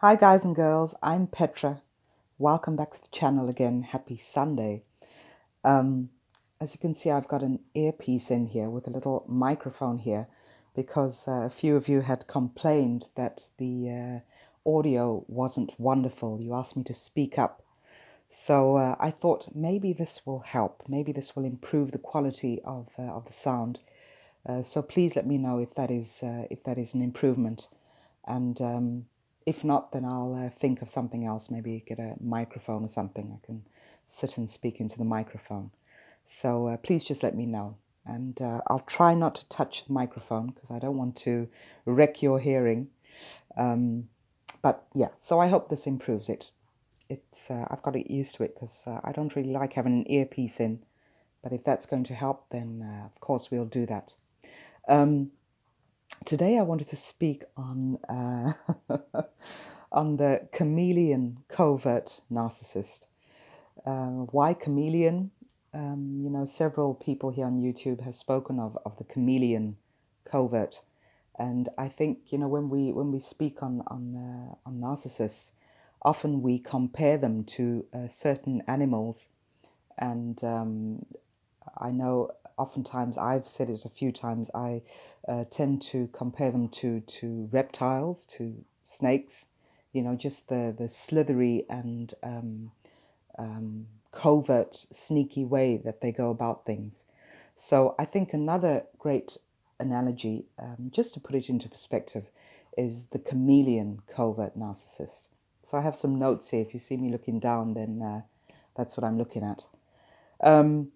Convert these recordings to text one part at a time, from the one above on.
Hi guys and girls, I'm Petra. Welcome back to the channel again. Happy Sunday. Um, as you can see, I've got an earpiece in here with a little microphone here because a few of you had complained that the audio wasn't wonderful. You asked me to speak up. So I thought maybe this will help. Maybe this will improve the quality of the sound. So please let me know if that is an improvement. And if not, then I'll think of something else, maybe get a microphone or something. I can sit and speak into the microphone. So please just let me know. And I'll try not to touch the microphone because I don't want to wreck your hearing. But yeah, so I hope this improves it. I've got to get used to it because I don't really like having an earpiece in. But if that's going to help, then of course we'll do that. Today I wanted to speak on on the Chameleon Covert Narcissist. Why chameleon? Several people here on YouTube have spoken of the chameleon covert, and I think when we speak on narcissists, often we compare them to certain animals, and I know oftentimes I've said it a few times. I tend to compare them to reptiles, to snakes. Just the slithery and covert, sneaky way that they go about things. So I think another great analogy, just to put it into perspective, is the chameleon covert narcissist. So I have some notes here. If you see me looking down, then that's what I'm looking at. Um,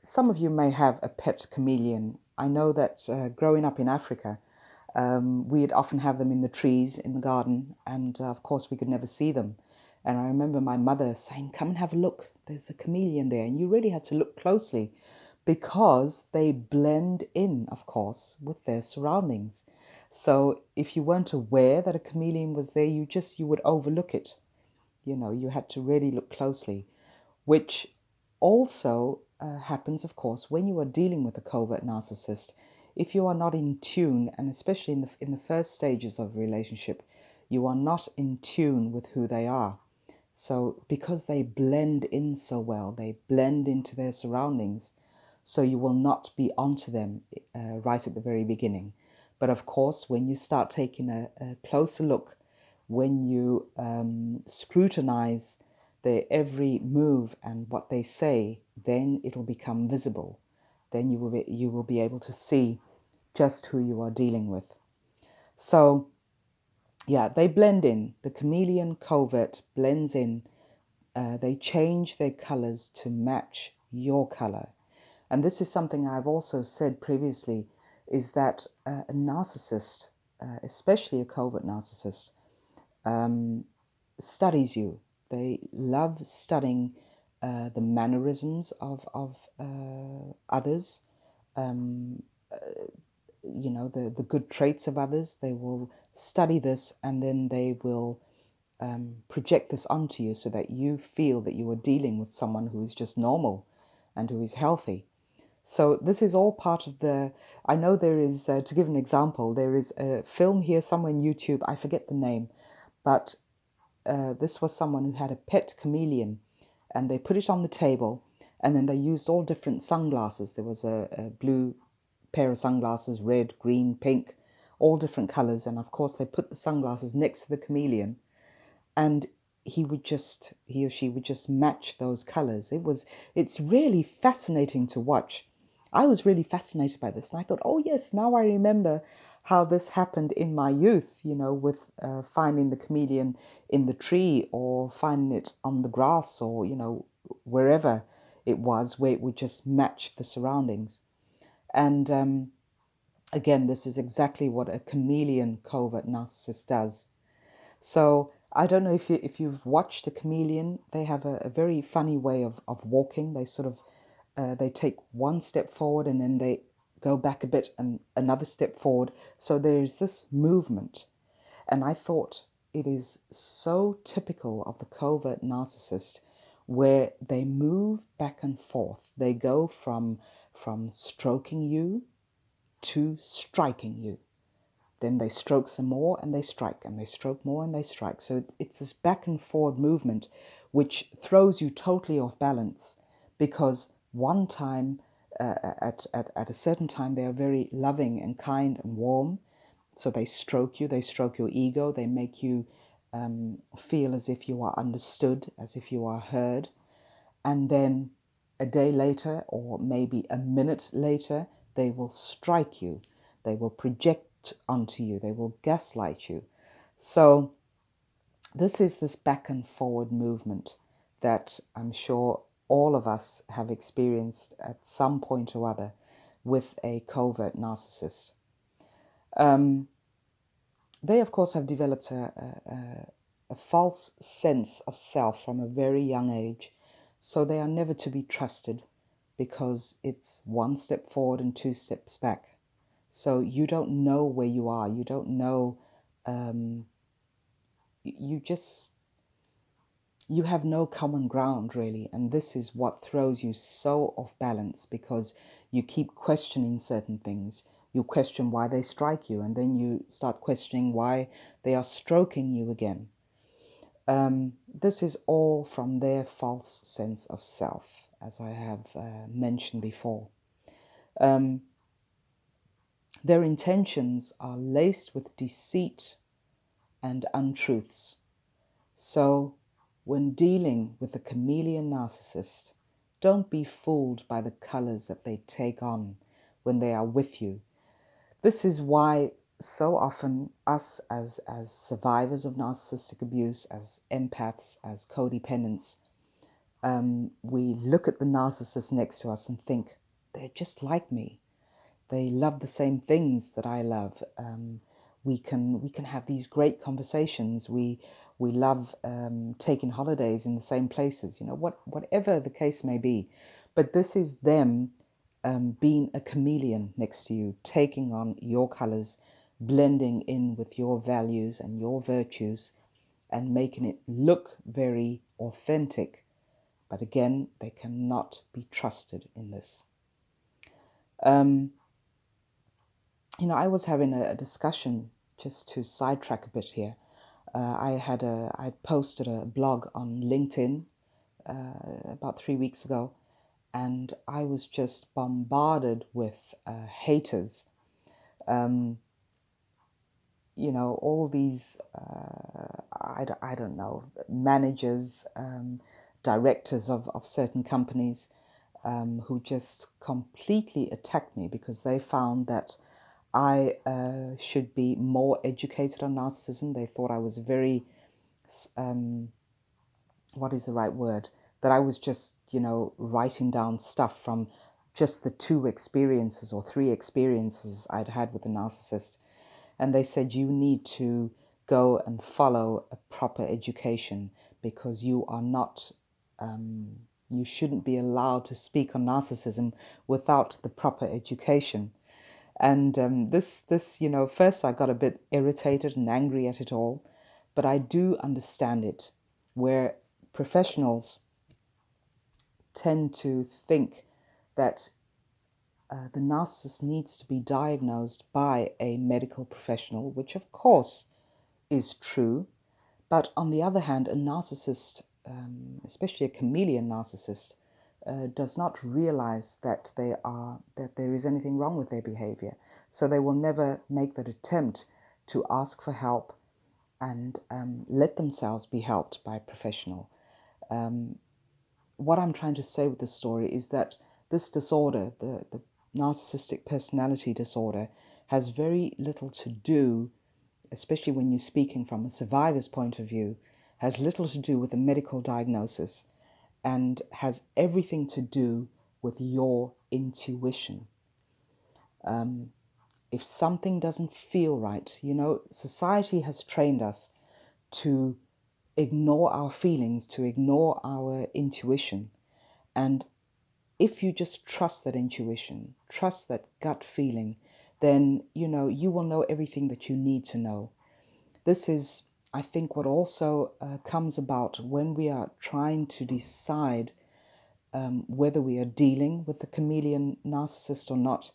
some of you may have a pet chameleon. I know that growing up in Africa, we'd often have them in the trees in the garden, and of course we could never see them. And I remember my mother saying, "Come and have a look, there's a chameleon there." And you really had to look closely because they blend in, of course, with their surroundings. So if you weren't aware that a chameleon was there, you would overlook it. You had to really look closely, which also happens, of course, when you are dealing with a covert narcissist. If you are not in tune, and especially in the first stages of a relationship, you are not in tune with who they are. So because they blend in so well, they blend into their surroundings, so you will not be onto them right at the very beginning. But of course, when you start taking a closer look, when you scrutinize their every move and what they say, then it'll become visible. Then you will be able to see just who you are dealing with. So yeah, they blend in. The chameleon covert blends in. They change their colors to match your color. And this is something I've also said previously, is that a narcissist, especially a covert narcissist, studies you. They love studying the mannerisms of others, um, the good traits of others. They will study this and then they will project this onto you so that you feel that you are dealing with someone who is just normal and who is healthy. So this is all part of I know there is, to give an example, there is a film here somewhere on YouTube, I forget the name, but this was someone who had a pet chameleon, and they put it on the table, and then they used all different sunglasses. There was a blue pair of sunglasses, red, green, pink, all different colors, and of course they put the sunglasses next to the chameleon, and he or she would just match those colors. It's really fascinating to watch. I was really fascinated by this, and I thought, oh yes, now I remember how this happened in my youth, with finding the chameleon in the tree or finding it on the grass or, wherever it was, where it would just match the surroundings. And again, this is exactly what a chameleon covert narcissist does. So I don't know if you've watched a chameleon. They have a very funny way of walking. They sort of they take one step forward and then they go back a bit and another step forward. So there's this movement. And I thought it is so typical of the covert narcissist where they move back and forth. They go from stroking you to striking you. Then they stroke some more and they strike, and they stroke more and they strike. So it's this back and forward movement which throws you totally off balance, because one time, at a certain time, they are very loving and kind and warm. So they stroke you, they stroke your ego, they make you feel as if you are understood, as if you are heard. And then a day later, or maybe a minute later, they will strike you. They will project onto you. They will gaslight you. So this is this back and forward movement that I'm sure all of us have experienced at some point or other with a covert narcissist. They, of course, have developed a false sense of self from a very young age. So they are never to be trusted, because it's one step forward and two steps back. So you don't know where you are. You don't know. You have no common ground, really. And this is what throws you so off balance, because you keep questioning certain things. You question why they strike you, and then you start questioning why they are stroking you again. This is all from their false sense of self, as I have mentioned before. Their intentions are laced with deceit and untruths. So, when dealing with a chameleon narcissist, don't be fooled by the colors that they take on when they are with you. This is why so often us as survivors of narcissistic abuse, as empaths, as codependents, we look at the narcissist next to us and think, they're just like me. They love the same things that I love. We can have these great conversations. We love taking holidays in the same places. Whatever the case may be. But this is them being a chameleon next to you, taking on your colors, blending in with your values and your virtues, and making it look very authentic. But again, they cannot be trusted in this. I was having a discussion, just to sidetrack a bit here. I posted a blog on LinkedIn about 3 weeks ago, and I was just bombarded with haters. All these, I don't know, managers, directors of certain companies, who just completely attacked me because they found that I should be more educated on narcissism. They thought I was very, what is the right word? That I was just, writing down stuff from just the 2 experiences or 3 experiences I'd had with a narcissist. And they said, you need to go and follow a proper education, because you are not, you shouldn't be allowed to speak on narcissism without the proper education. And this, first I got a bit irritated and angry at it all, but I do understand it, where professionals tend to think that the narcissist needs to be diagnosed by a medical professional, which of course is true. But on the other hand, a narcissist, especially a chameleon narcissist, does not realize that there is anything wrong with their behavior. So they will never make that attempt to ask for help and let themselves be helped by a professional. What I'm trying to say with this story is that this disorder, the narcissistic personality disorder, has very little to do, especially when you're speaking from a survivor's point of view, has little to do with a medical diagnosis, and has everything to do with your intuition. If something doesn't feel right, society has trained us to ignore our feelings, to ignore our intuition. And if you just trust that intuition, trust that gut feeling, then, you will know everything that you need to know. This is, I think, what also comes about when we are trying to decide whether we are dealing with the chameleon narcissist or not.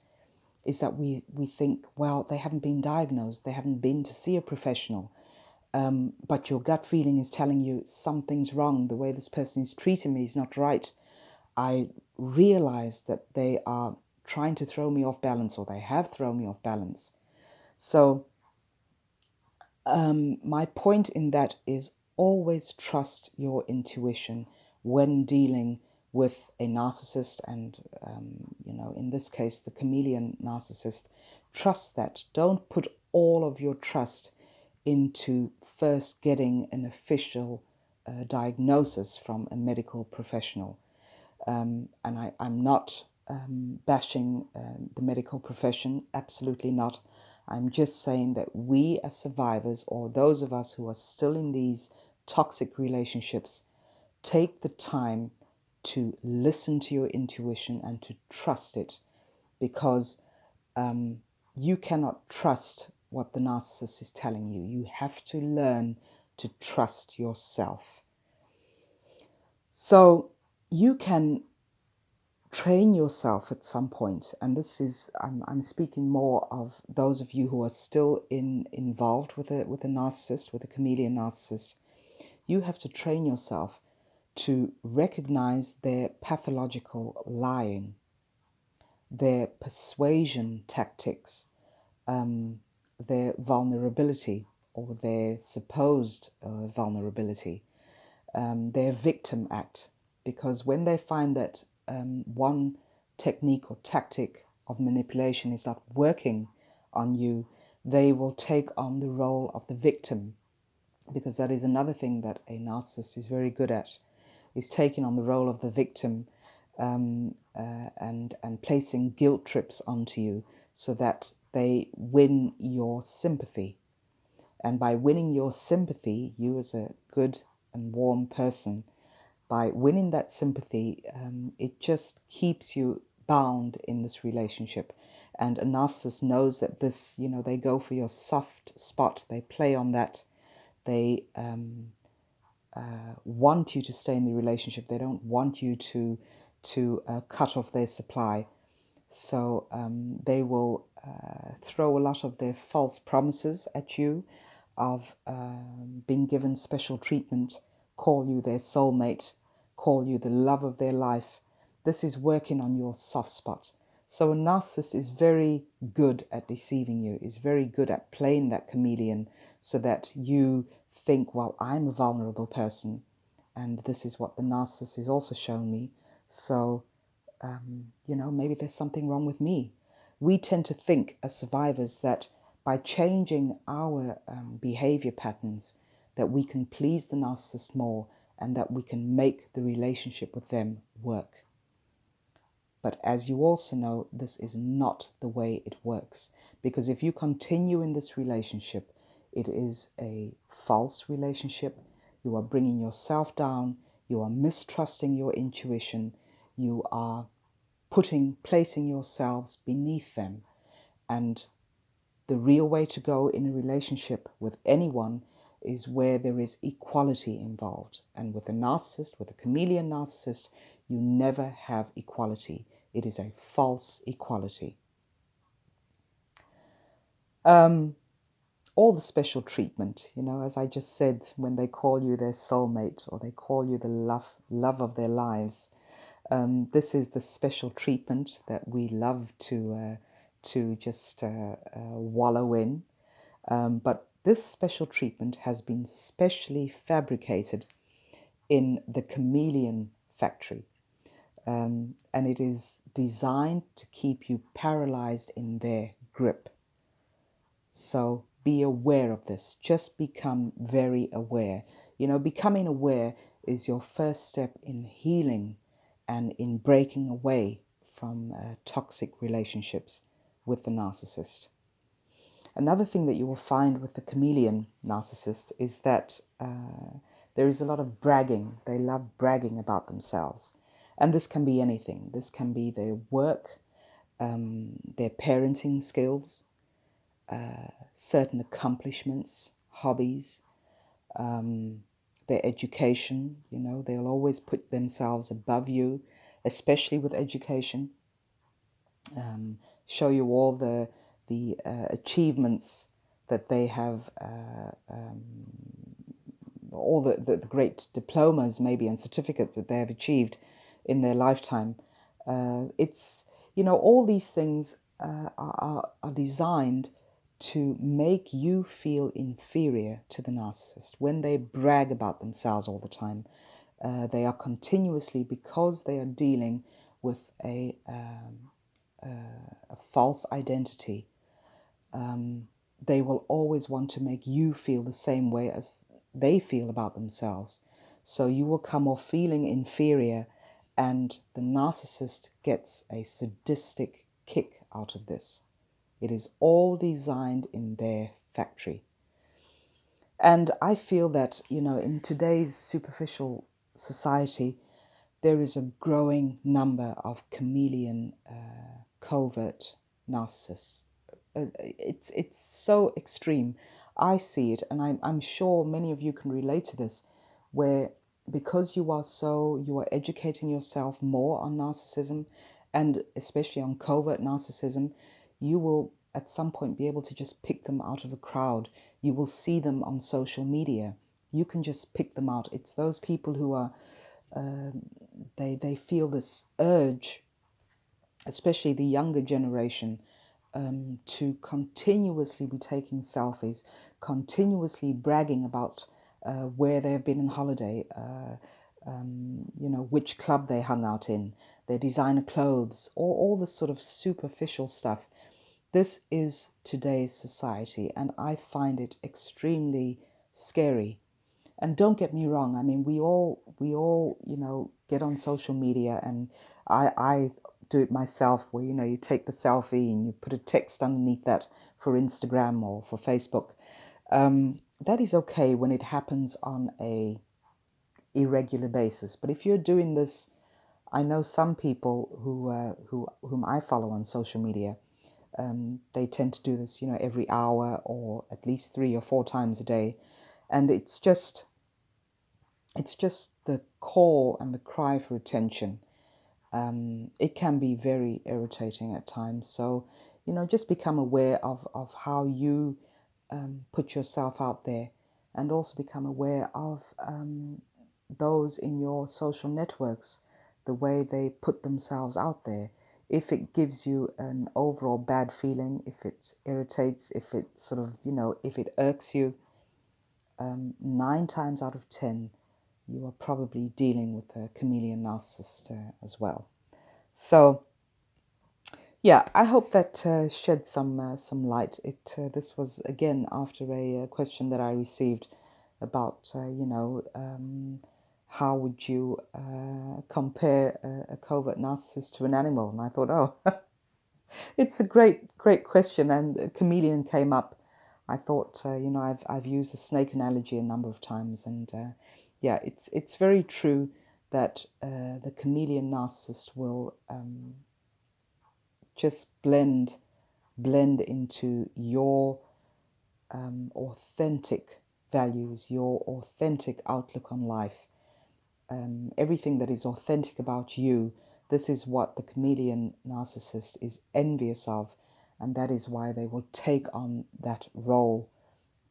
is that we think, well, they haven't been diagnosed, they haven't been to see a professional, but your gut feeling is telling you something's wrong, the way this person is treating me is not right. I realize that they are trying to throw me off balance, or they have thrown me off balance. So my point in that is always trust your intuition when dealing with a narcissist, and in this case, the chameleon narcissist. Trust that. Don't put all of your trust into first getting an official diagnosis from a medical professional. And I'm not bashing the medical profession, absolutely not. I'm just saying that we as survivors, or those of us who are still in these toxic relationships, take the time to listen to your intuition and to trust it, because you cannot trust what the narcissist is telling you. You have to learn to trust yourself. So you can train yourself at some point, and this is I'm speaking more of those of you who are still involved with a narcissist, with a chameleon narcissist. You have to train yourself to recognize their pathological lying, their persuasion tactics, their vulnerability, or their supposed vulnerability, their victim act. Because when they find that one technique or tactic of manipulation is not working on you, they will take on the role of the victim. Because that is another thing that a narcissist is very good at, is taking on the role of the victim, and placing guilt trips onto you so that they win your sympathy. And by winning your sympathy, you as a good and warm person, by winning that sympathy, it just keeps you bound in this relationship. And a narcissist knows that this, they go for your soft spot. They play on that. They want you to stay in the relationship. They don't want you to cut off their supply. So they will throw a lot of their false promises at you of being given special treatment, call you their soulmate, call you the love of their life. This is working on your soft spot. So a narcissist is very good at deceiving you, is very good at playing that chameleon so that you think, well, I'm a vulnerable person, and this is what the narcissist is also showing me. So maybe there's something wrong with me. We tend to think as survivors that by changing our behavior patterns, that we can please the narcissist more and that we can make the relationship with them work. But as you also know, this is not the way it works. Because if you continue in this relationship, it is a false relationship. You are bringing yourself down. You are mistrusting your intuition. You are placing yourselves beneath them. And the real way to go in a relationship with anyone is where there is equality involved. And with a narcissist, with a chameleon narcissist, you never have equality. It is a false equality. All the special treatment, as I just said, when they call you their soulmate or they call you the love of their lives, this is the special treatment that we love to just wallow in. But this special treatment has been specially fabricated in the chameleon factory. And it is designed to keep you paralyzed in their grip. So be aware of this. Just become very aware. Becoming aware is your first step in healing and in breaking away from toxic relationships with the narcissist. Another thing that you will find with the chameleon narcissist is that there is a lot of bragging. They love bragging about themselves. And this can be anything. This can be their work, their parenting skills, certain accomplishments, hobbies, their education. They'll always put themselves above you, especially with education. show you all the achievements that they have, all the great diplomas maybe and certificates that they have achieved in their lifetime. It's, all these things are designed to make you feel inferior to the narcissist. When they brag about themselves all the time, they are continuously, because they are dealing with a false identity, they will always want to make you feel the same way as they feel about themselves. So you will come off feeling inferior, and the narcissist gets a sadistic kick out of this. It is all designed in their factory. And I feel that, in today's superficial society, there is a growing number of chameleon covert narcissists. It's so extreme. I see it, and I'm sure many of you can relate to this, where because you are educating yourself more on narcissism, and especially on covert narcissism, you will at some point be able to just pick them out of a crowd. You will see them on social media. You can just pick them out. It's those people who are they feel this urge, especially the younger generation, to continuously be taking selfies, continuously bragging about where they've been on holiday, which club they hung out in, their designer clothes, all this sort of superficial stuff. This is today's society, and I find it extremely scary. And don't get me wrong, I mean, we all, get on social media, and I do it myself, where, you take the selfie and you put a text underneath that for Instagram or for Facebook. That is okay when it happens on a irregular basis. But if you're doing this, I know some people whom I follow on social media, they tend to do this, every hour or at least 3 or 4 times a day. And it's just the call and the cry for attention. It can be very irritating at times. So, just become aware of how you put yourself out there, and also become aware of those in your social networks, the way they put themselves out there. If it gives you an overall bad feeling, if it irritates, if it sort of, if it irks you, 9 times out of 10, you are probably dealing with a chameleon narcissist as well. So, yeah, I hope that shed some light. This was again after a question that I received about how would you compare a covert narcissist to an animal, and I thought, oh, it's a great question, and a chameleon came up. I thought, I've used the snake analogy a number of times, and yeah, it's very true that the chameleon narcissist will just blend into your authentic values, your authentic outlook on life, everything that is authentic about you. This is what the chameleon narcissist is envious of, and that is why they will take on that role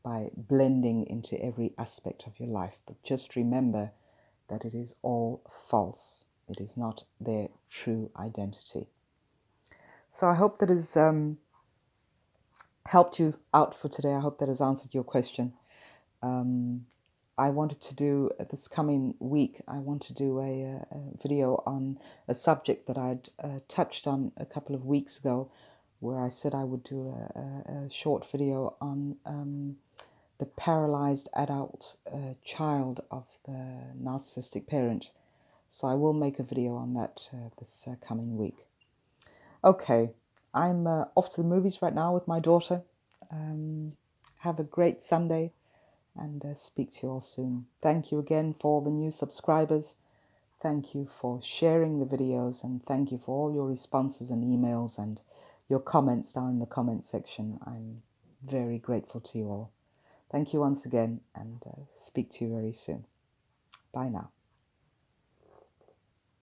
by blending into every aspect of your life. But just remember that it is all false. It is not their true identity. So I hope that has helped you out for today. I hope that has answered your question. I wanted to do, this coming week, I want to do a video on a subject that I'd touched on a couple of weeks ago, where I said I would do a short video on the paralyzed adult child of the narcissistic parent. So I will make a video on that this coming week. Okay, I'm off to the movies right now with my daughter. Have a great Sunday, and speak to you all soon. Thank you again for all the new subscribers. Thank you for sharing the videos, and thank you for all your responses and emails and your comments down in the comment section. I'm very grateful to you all. Thank you once again, and speak to you very soon. Bye now.